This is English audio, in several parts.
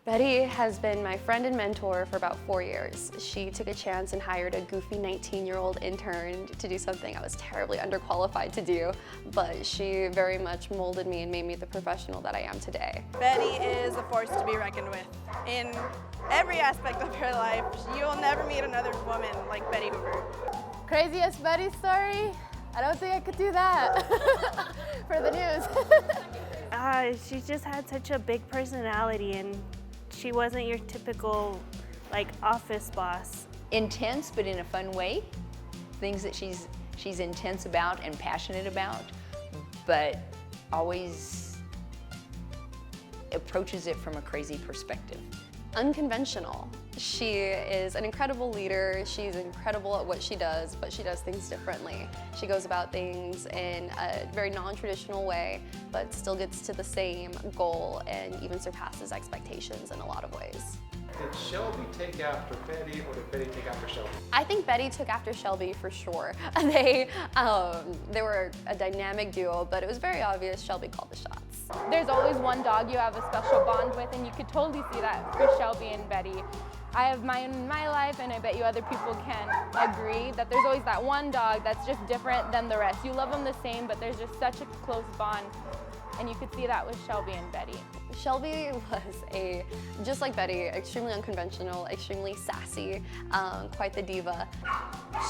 Betty has been my friend and mentor for about 4 years. She took a chance and hired a goofy 19-year-old intern to do something I was terribly underqualified to do, but she very much molded me and made me the professional that I am today. Betty is a force to be reckoned with. In every aspect of her life, you'll never meet another woman like Betty Hoover. Craziest Betty story? I don't think I could do that for the news. She just had such a big personality, and she wasn't your typical office boss. Intense, but in a fun way. Things that she's intense about and passionate about, but always approaches it from a crazy perspective. Unconventional. She is an incredible leader. She's incredible at what she does, but she does things differently. She goes about things in a very non-traditional way, but still gets to the same goal and even surpasses expectations in a lot of ways. Did Shelby take after Betty, or did Betty take after Shelby? I think Betty took after Shelby for sure. They were a dynamic duo, but it was very obvious Shelby called the shots. There's always one dog you have a special bond with, and you could totally see that for Shelby and Betty. I have mine in my life, and I bet you other people can agree that there's always that one dog that's just different than the rest. You love them the same, but there's just such a close bond, and you could see that with Shelby and Betty. Shelby was just like Betty, extremely unconventional, extremely sassy, quite the diva.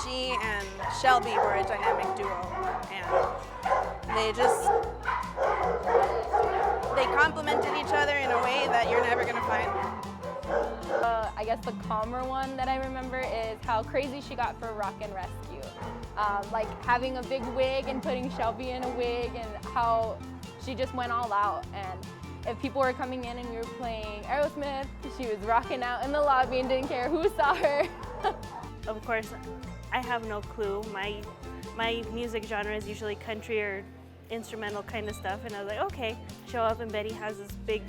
She and Shelby were a dynamic duo, and they complemented each other in a way that you're never gonna find. I guess the calmer one that I remember is how crazy she got for Rock and Rescue. Like having a big wig and putting Shelby in a wig, and how she just went all out. And if people were coming in and you were playing Aerosmith, she was rocking out in the lobby and didn't care who saw her. Of course, I have no clue. My music genre is usually country or instrumental kind of stuff, and I was like, okay. Show up and Betty has this big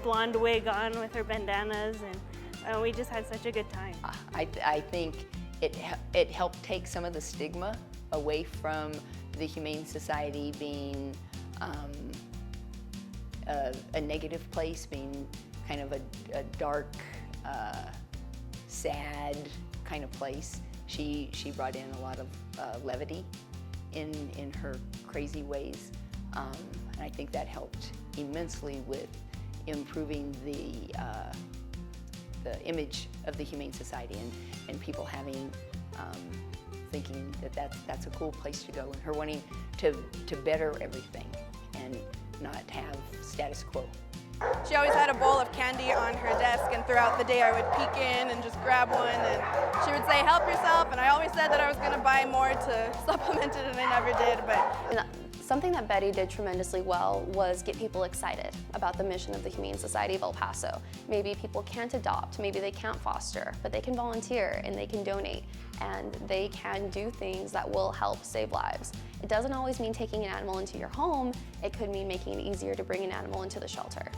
blonde wig on with her bandanas, and we just had such a good time. I think it helped take some of the stigma away from the Humane Society being a negative place, being kind of a dark, sad kind of place. She brought in a lot of levity in her crazy ways, and I think that helped immensely with improving the image of the Humane Society, and people thinking that that's a cool place to go, and her wanting to better everything and not have status quo. She always had a bowl of candy on her desk, and throughout the day I would peek in and just grab one, and she would say, help yourself, and I always said that I was going to buy more to supplement it, and I never did. But something that Betty did tremendously well was get people excited about the mission of the Humane Society of El Paso. Maybe people can't adopt, maybe they can't foster, but they can volunteer and they can donate, and they can do things that will help save lives. It doesn't always mean taking an animal into your home. It could mean making it easier to bring an animal into the shelter.